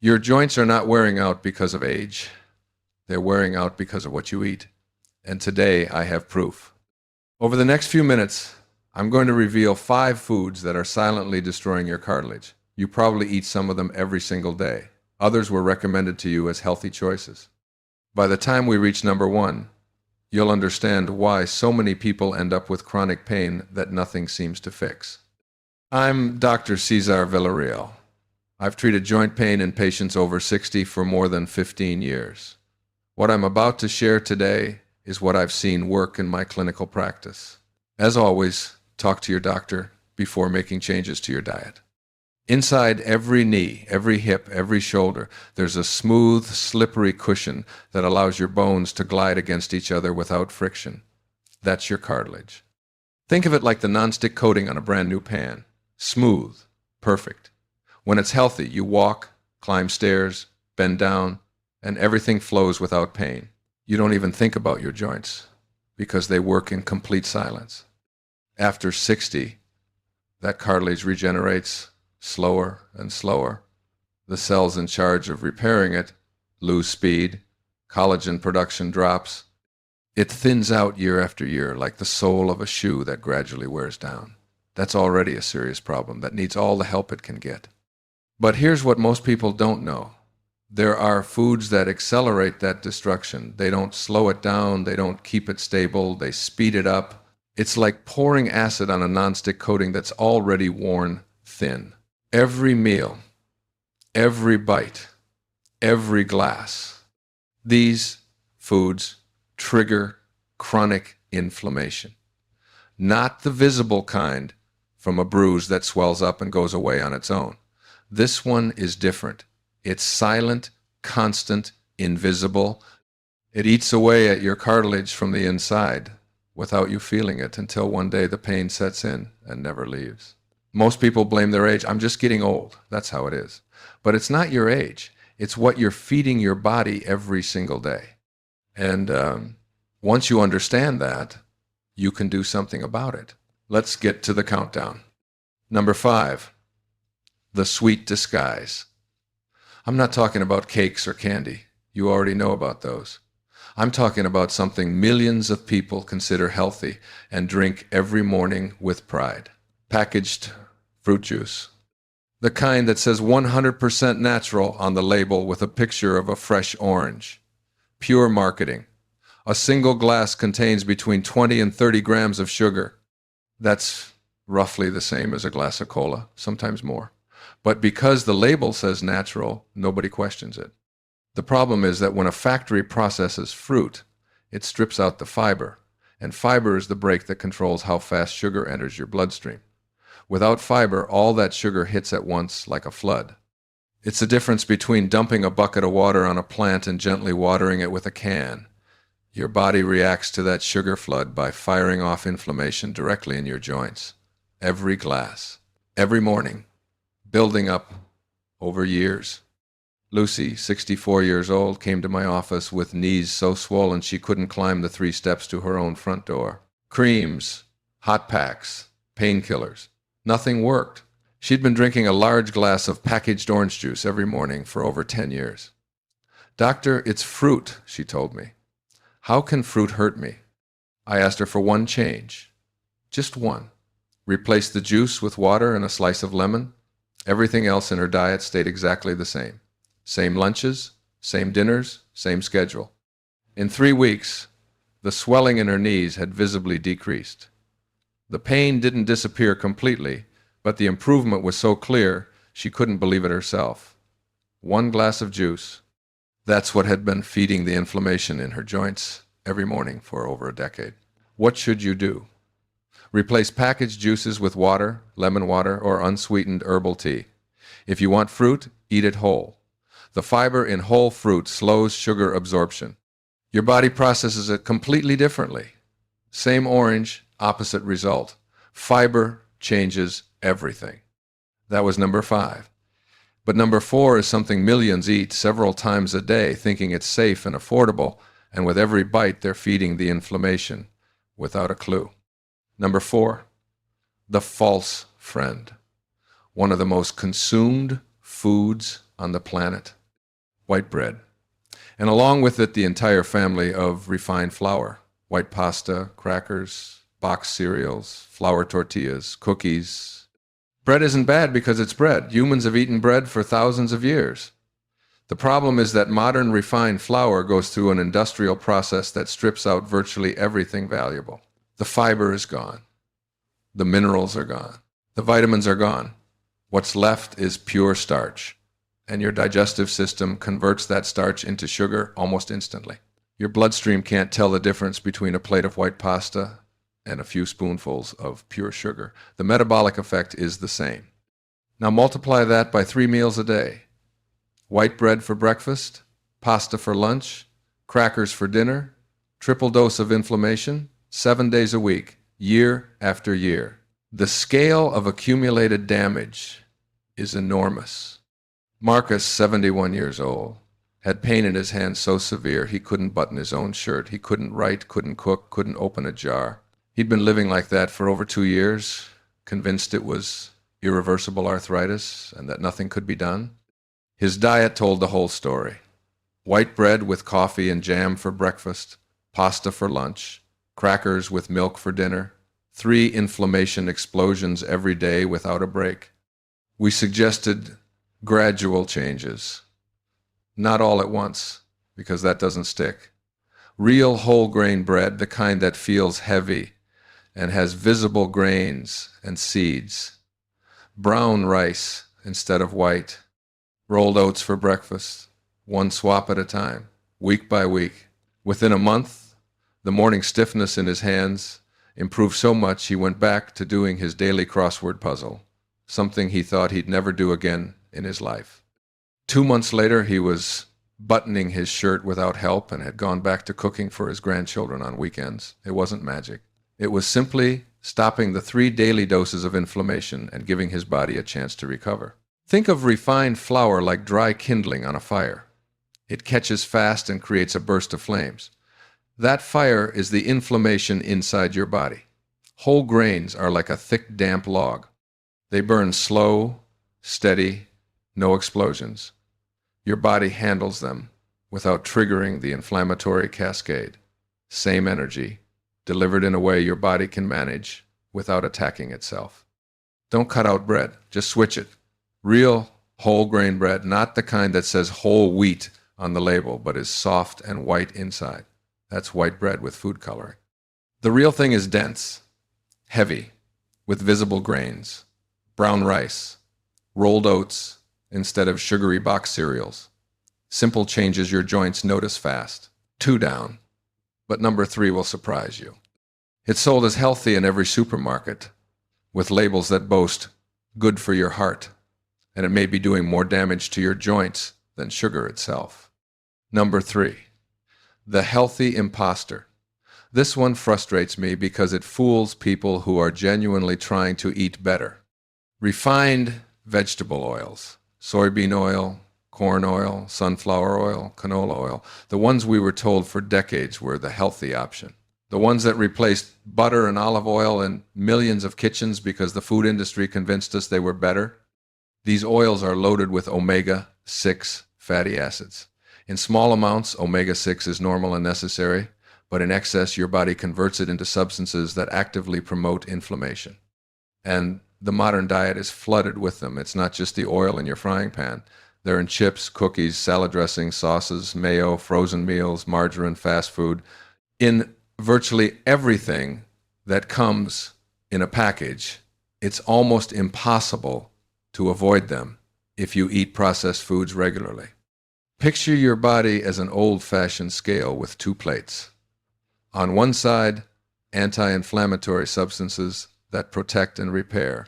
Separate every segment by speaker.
Speaker 1: Your joints are not wearing out because of age. They're wearing out because of what you eat. And today I have proof. Over the next few minutes, I'm going to reveal 5 foods that are silently destroying your cartilage. You probably eat some of them every single day. Others were recommended to you as healthy choices. By the time we reach number 1, you'll understand why so many people end up with chronic pain that nothing seems to fix. I'm Dr. Cezar Villareal. I've treated joint pain in patients over 60 for more than 15 years. What I'm about to share today is what I've seen work in my clinical practice. As always, talk to your doctor before making changes to your diet. Inside every knee, every hip, every shoulder, there's a smooth, slippery cushion that allows your bones to glide against each other without friction. That's your cartilage. Think of it like the nonstick coating on a brand new pan. Smooth, perfect. When it's healthy, you walk, climb stairs, bend down, and everything flows without pain. You don't even think about your joints because they work in complete silence. After 60, that cartilage regenerates slower and slower. The cells in charge of repairing it lose speed, collagen production drops. It thins out year after year like the sole of a shoe that gradually wears down. That's already a serious problem that needs all the help it can get. But here's what most people don't know. There are foods that accelerate that destruction. They don't slow it down, they don't keep it stable, they speed it up. It's like pouring acid on a nonstick coating that's already worn thin. Every meal, every bite, every glass, these foods trigger chronic inflammation. Not the visible kind from a bruise that swells up and goes away on its own. This one is different. It's silent, constant, invisible. It eats away at your cartilage from the inside without you feeling it until one day the pain sets in and never leaves. Most people blame their age. I'm just getting old. That's how it is. But it's not your age. It's what you're feeding your body every single day. And once you understand that, you can do something about it. Let's get to the countdown. Number 5. The sweet disguise. I'm not talking about cakes or candy. You already know about those. I'm talking about something millions of people consider healthy and drink every morning with pride. Packaged fruit juice. The kind that says 100% natural on the label with a picture of a fresh orange. Pure marketing. A single glass contains between 20 and 30 grams of sugar. That's roughly the same as a glass of cola, sometimes more. But because the label says natural, nobody questions it. The problem is that when a factory processes fruit, it strips out the fiber, and fiber is the brake that controls how fast sugar enters your bloodstream. Without fiber, all that sugar hits at once like a flood. It's the difference between dumping a bucket of water on a plant and gently watering it with a can. Your body reacts to that sugar flood by firing off inflammation directly in your joints. Every glass, every morning, building up over years. Lucy, 64 years old, came to my office with knees so swollen she couldn't climb the 3 steps to her own front door. Creams, hot packs, painkillers. Nothing worked. She'd been drinking a large glass of packaged orange juice every morning for over 10 years. "Doctor, it's fruit," she told me. "How can fruit hurt me?" I asked her for one change. Just one. Replace the juice with water and a slice of lemon. Everything else in her diet stayed exactly the same. Same lunches, same dinners, same schedule. In 3 weeks, the swelling in her knees had visibly decreased. The pain didn't disappear completely, but the improvement was so clear she couldn't believe it herself. 1 glass of juice. That's what had been feeding the inflammation in her joints every morning for over a decade. What should you do? Replace packaged juices with water, lemon water, or unsweetened herbal tea. If you want fruit, eat it whole. The fiber in whole fruit slows sugar absorption. Your body processes it completely differently. Same orange, opposite result. Fiber changes everything. That was number 5. But number 4 is something millions eat several times a day, thinking it's safe and affordable, and with every bite they're feeding the inflammation without a clue. Number 4, the false friend. One of the most consumed foods on the planet? White bread. And along with it, the entire family of refined flour. White pasta, crackers, boxed cereals, flour tortillas, cookies. Bread isn't bad because it's bread. Humans have eaten bread for thousands of years. The problem is that modern refined flour goes through an industrial process that strips out virtually everything valuable. The fiber is gone. The minerals are gone. The vitamins are gone. What's left is pure starch. And your digestive system converts that starch into sugar almost instantly. Your bloodstream can't tell the difference between a plate of white pasta and a few spoonfuls of pure sugar. The metabolic effect is the same. Now multiply that by 3 meals a day. White bread for breakfast, pasta for lunch, crackers for dinner, triple dose of inflammation, 7 days a week, year after year. The scale of accumulated damage is enormous. Marcus, 71 years old, had pain in his hand so severe he couldn't button his own shirt. He couldn't write, couldn't cook, couldn't open a jar. He'd been living like that for over 2 years, convinced it was irreversible arthritis and that nothing could be done. His diet told the whole story. White bread with coffee and jam for breakfast, pasta for lunch, crackers with milk for dinner, 3 inflammation explosions every day without a break. We suggested gradual changes. Not all at once, because that doesn't stick. Real whole grain bread, the kind that feels heavy and has visible grains and seeds. Brown rice instead of white. Rolled oats for breakfast, 1 swap at a time, week by week. Within a month, the morning stiffness in his hands improved so much he went back to doing his daily crossword puzzle, something he thought he'd never do again in his life. 2 months later, he was buttoning his shirt without help and had gone back to cooking for his grandchildren on weekends. It wasn't magic. It was simply stopping the 3 daily doses of inflammation and giving his body a chance to recover. Think of refined flour like dry kindling on a fire. It catches fast and creates a burst of flames. That fire is the inflammation inside your body. Whole grains are like a thick, damp log. They burn slow, steady, no explosions. Your body handles them without triggering the inflammatory cascade. Same energy, delivered in a way your body can manage without attacking itself. Don't cut out bread, just switch it. Real whole grain bread, not the kind that says whole wheat on the label, but is soft and white inside. That's white bread with food coloring. The real thing is dense, heavy, with visible grains, brown rice, rolled oats instead of sugary box cereals. Simple changes your joints notice fast. 2 down, but number 3 will surprise you. It's sold as healthy in every supermarket, with labels that boast good for your heart, and it may be doing more damage to your joints than sugar itself. Number 3, the healthy imposter. This one frustrates me because it fools people who are genuinely trying to eat better. Refined vegetable oils, soybean oil, corn oil, sunflower oil, canola oil, the ones we were told for decades were the healthy option. The ones that replaced butter and olive oil in millions of kitchens because the food industry convinced us they were better. These oils are loaded with omega-6 fatty acids. In small amounts, omega-6 is normal and necessary, but in excess, your body converts it into substances that actively promote inflammation. And the modern diet is flooded with them. It's not just the oil in your frying pan. They're in chips, cookies, salad dressings, sauces, mayo, frozen meals, margarine, fast food, in virtually everything that comes in a package. It's almost impossible to avoid them if you eat processed foods regularly. Picture your body as an old-fashioned scale with 2 plates. On one side, anti-inflammatory substances that protect and repair.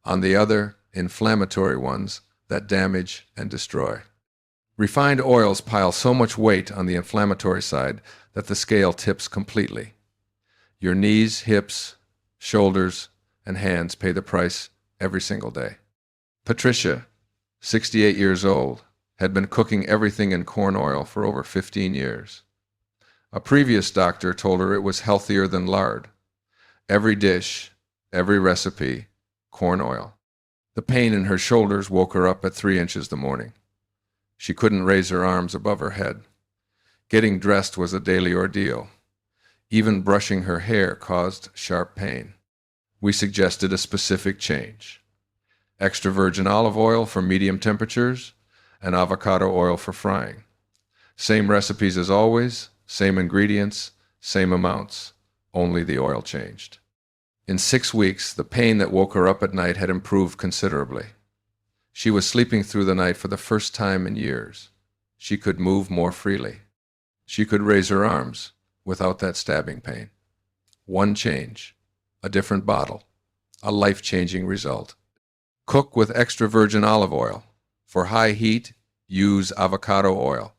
Speaker 1: On the other, inflammatory ones that damage and destroy. Refined oils pile so much weight on the inflammatory side that the scale tips completely. Your knees, hips, shoulders, and hands pay the price every single day. Patricia, 68 years old, had been cooking everything in corn oil for over 15 years. A previous doctor told her it was healthier than lard. Every dish, every recipe, corn oil. The pain in her shoulders woke her up at 3 inches the morning. She couldn't raise her arms above her head. Getting dressed was a daily ordeal. Even brushing her hair caused sharp pain. We suggested a specific change: extra virgin olive oil for medium temperatures and avocado oil for frying. Same recipes as always, same ingredients, same amounts, only the oil changed. In 6 weeks, the pain that woke her up at night had improved considerably. She was sleeping through the night for the first time in years. She could move more freely. She could raise her arms without that stabbing pain. One change, a different bottle, a life-changing result. Cook with extra virgin olive oil. For high heat, use avocado oil.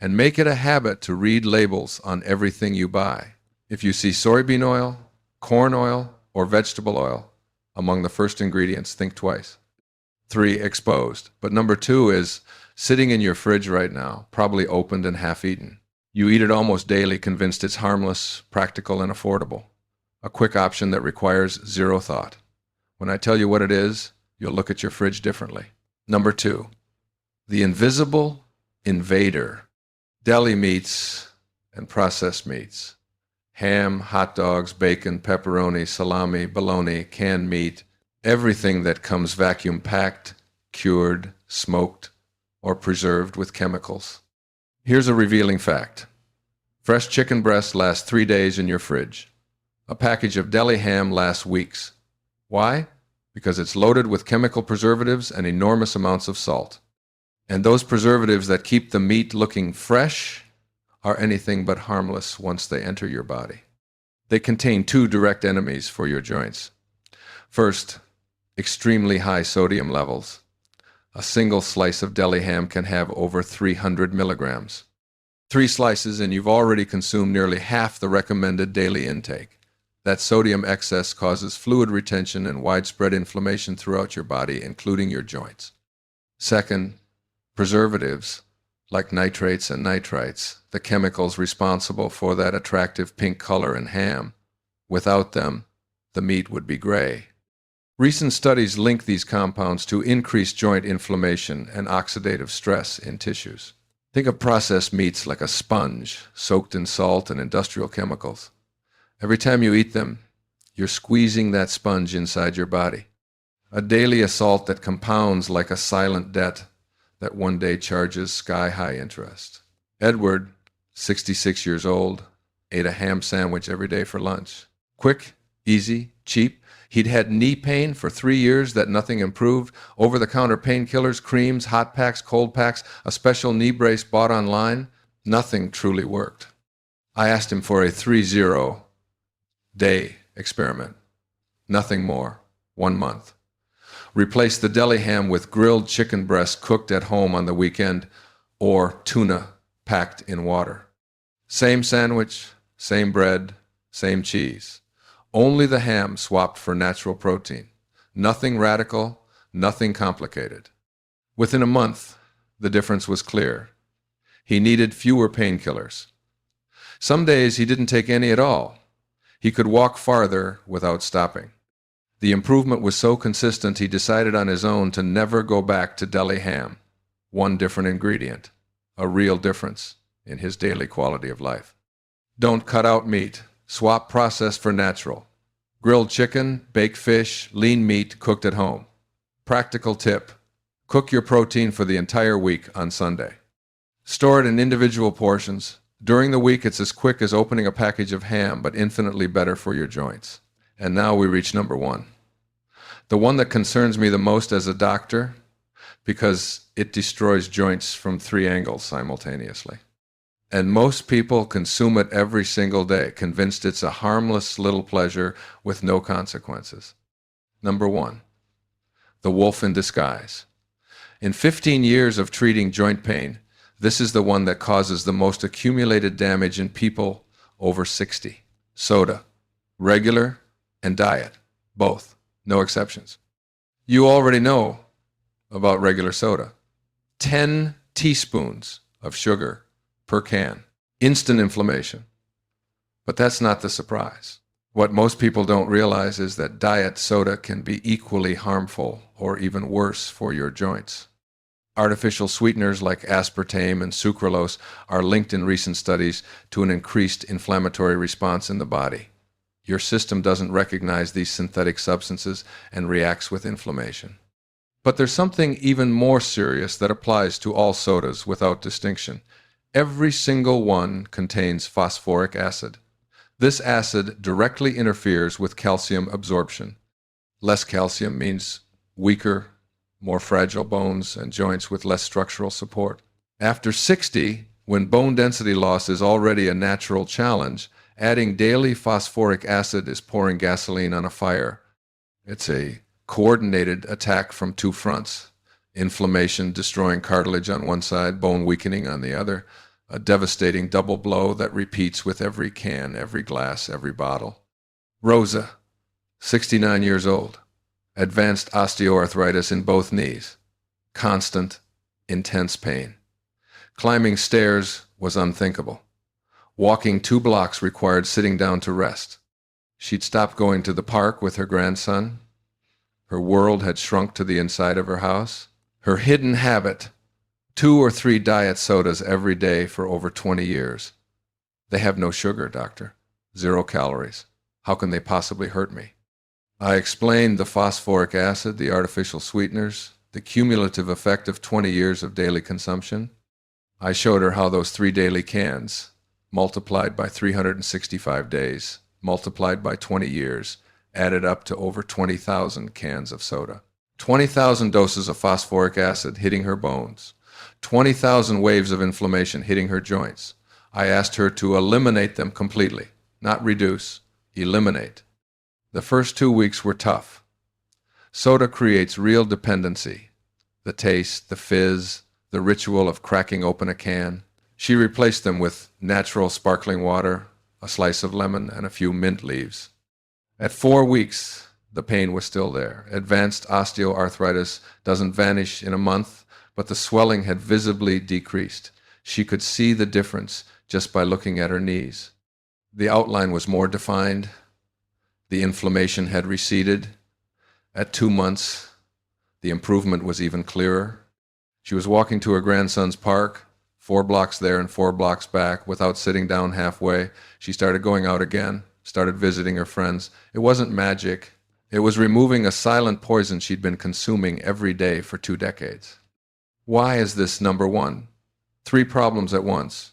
Speaker 1: And make it a habit to read labels on everything you buy. If you see soybean oil, corn oil, or vegetable oil among the first ingredients, think twice. 3, exposed. But number 2 is sitting in your fridge right now, probably opened and half-eaten. You eat it almost daily, convinced it's harmless, practical, and affordable. A quick option that requires zero thought. When I tell you what it is, you'll look at your fridge differently. Number 2, the invisible invader. Deli meats and processed meats. Ham, hot dogs, bacon, pepperoni, salami, bologna, canned meat, everything that comes vacuum-packed, cured, smoked, or preserved with chemicals. Here's a revealing fact. Fresh chicken breast lasts 3 days in your fridge. A package of deli ham lasts weeks. Why? Because it's loaded with chemical preservatives and enormous amounts of salt. And those preservatives that keep the meat looking fresh are anything but harmless once they enter your body. They contain 2 direct enemies for your joints. First, extremely high sodium levels. A single slice of deli ham can have over 300 milligrams. 3 slices and you've already consumed nearly half the recommended daily intake. That sodium excess causes fluid retention and widespread inflammation throughout your body, including your joints. Second, preservatives, like nitrates and nitrites, the chemicals responsible for that attractive pink color in ham. Without them, the meat would be gray. Recent studies link these compounds to increased joint inflammation and oxidative stress in tissues. Think of processed meats like a sponge soaked in salt and industrial chemicals. Every time you eat them, you're squeezing that sponge inside your body. A daily assault that compounds like a silent debt that one day charges sky-high interest. Edward, 66 years old, ate a ham sandwich every day for lunch. Quick, easy, cheap. He'd had knee pain for 3 years that nothing improved. Over-the-counter painkillers, creams, hot packs, cold packs, a special knee brace bought online. Nothing truly worked. I asked him for a 30-day experiment. Nothing more. 1 month. Replace the deli ham with grilled chicken breast cooked at home on the weekend, or tuna packed in water. Same sandwich, same bread, same cheese. Only the ham swapped for natural protein. Nothing radical, nothing complicated. Within a month, the difference was clear. He needed fewer painkillers. Some days he didn't take any at all. He could walk farther without stopping. The improvement was so consistent he decided on his own to never go back to deli ham. 1 different ingredient, a real difference in his daily quality of life. Don't cut out meat. Swap processed for natural. Grilled chicken, baked fish, lean meat cooked at home. Practical tip: cook your protein for the entire week on Sunday. Store it in individual portions. During the week, it's as quick as opening a package of ham, but infinitely better for your joints. And now we reach number 1. The one that concerns me the most as a doctor, because it destroys joints from 3 angles simultaneously. And most people consume it every single day, convinced it's a harmless little pleasure with no consequences. Number 1, the wolf in disguise. In 15 years of treating joint pain, this is the one that causes the most accumulated damage in people over 60. Soda, regular and diet, both, no exceptions. You already know about regular soda. 10 teaspoons of sugar per can. Instant inflammation. But that's not the surprise. What most people don't realize is that diet soda can be equally harmful or even worse for your joints. Artificial sweeteners like aspartame and sucralose are linked in recent studies to an increased inflammatory response in the body. Your system doesn't recognize these synthetic substances and reacts with inflammation. But there's something even more serious that applies to all sodas without distinction. Every single one contains phosphoric acid. This acid directly interferes with calcium absorption. Less calcium means weaker, more fragile bones and joints with less structural support. After 60, when bone density loss is already a natural challenge, adding daily phosphoric acid is pouring gasoline on a fire. It's a coordinated attack from two fronts: inflammation destroying cartilage on one side, bone weakening on the other, a devastating double blow that repeats with every can, every glass, every bottle. Rosa, 69 years old, advanced osteoarthritis in both knees, constant, intense pain. Climbing stairs was unthinkable. Walking 2 blocks required sitting down to rest. She'd stopped going to the park with her grandson. Her world had shrunk to the inside of her house. Her hidden habit: 2 or 3 diet sodas every day for over 20 years. They have no sugar, doctor. 0 calories. How can they possibly hurt me? I explained the phosphoric acid, the artificial sweeteners, the cumulative effect of 20 years of daily consumption. I showed her how those 3 daily cans, multiplied by 365 days, multiplied by 20 years, added up to over 20,000 cans of soda. 20,000 doses of phosphoric acid hitting her bones. 20,000 waves of inflammation hitting her joints. I asked her to eliminate them completely, not reduce, eliminate. The first 2 weeks were tough. Soda creates real dependency. The taste, the fizz, the ritual of cracking open a can. She replaced them with natural sparkling water, a slice of lemon, and a few mint leaves. At 4 weeks, the pain was still there. Advanced osteoarthritis doesn't vanish in a month, but the swelling had visibly decreased. She could see the difference just by looking at her knees. The outline was more defined. The inflammation had receded. At 2 months, the improvement was even clearer. She was walking to her grandson's park, 4 blocks there and 4 blocks back, without sitting down halfway. She started going out again, started visiting her friends. It wasn't magic. It was removing a silent poison she'd been consuming every day for 2 decades. Why is this number 1? 3 problems at once: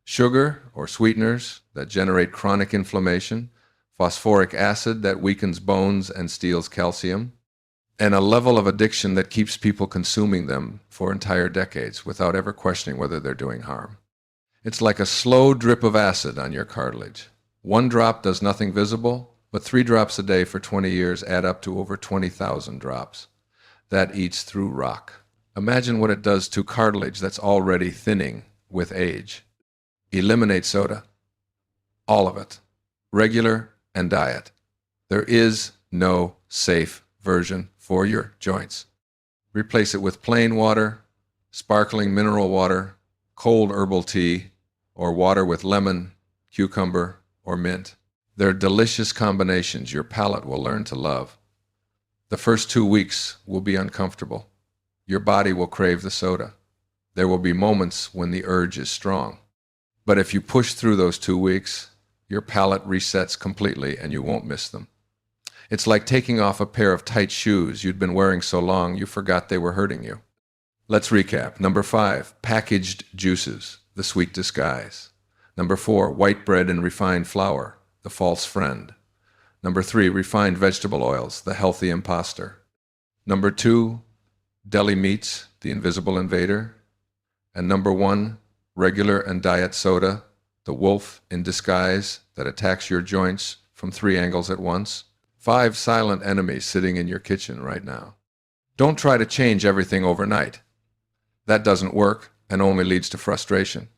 Speaker 1: sugar or sweeteners that generate chronic inflammation, phosphoric acid that weakens bones and steals calcium, and a level of addiction that keeps people consuming them for entire decades without ever questioning whether they're doing harm. It's like a slow drip of acid on your cartilage. 1 drop does nothing visible, but 3 drops a day for 20 years add up to over 20,000 drops. That eats through rock. Imagine what it does to cartilage that's already thinning with age. Eliminate soda. All of it. Regular and diet. There is no safe version for your joints. Replace it with plain water, sparkling mineral water, cold herbal tea, or water with lemon, cucumber, or mint. They're delicious combinations your palate will learn to love. The first 2 weeks will be uncomfortable. Your body will crave the soda. There will be moments when the urge is strong. But if you push through those 2 weeks, your palate resets completely and you won't miss them. It's like taking off a pair of tight shoes you'd been wearing so long you forgot they were hurting you. Let's recap. Number 5, packaged juices, the sweet disguise. Number 4, white bread and refined flour, the false friend. Number 3, refined vegetable oils, the healthy imposter. Number 2, deli meats, the invisible invader. And number 1, regular and diet soda, the wolf in disguise that attacks your joints from 3 angles at once. 5 silent enemies sitting in your kitchen right now. Don't try to change everything overnight. That doesn't work and only leads to frustration.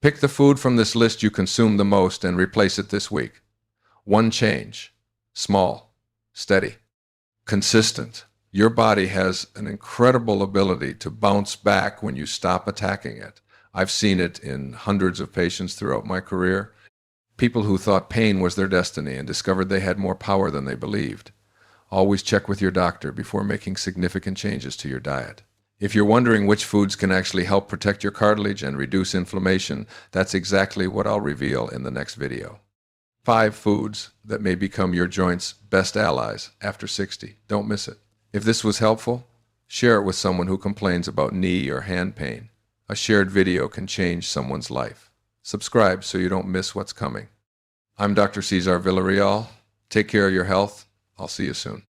Speaker 1: Pick the food from this list you consume the most and replace it this week. 1 change. Small. Steady. Consistent. Your body has an incredible ability to bounce back when you stop attacking it. I've seen it in hundreds of patients throughout my career. People who thought pain was their destiny and discovered they had more power than they believed. Always check with your doctor before making significant changes to your diet. If you're wondering which foods can actually help protect your cartilage and reduce inflammation, that's exactly what I'll reveal in the next video. 5 foods that may become your joint's best allies after 60. Don't miss it. If this was helpful, share it with someone who complains about knee or hand pain. A shared video can change someone's life. Subscribe so you don't miss what's coming. I'm Dr. Cezar Villareal. Take care of your health. I'll see you soon.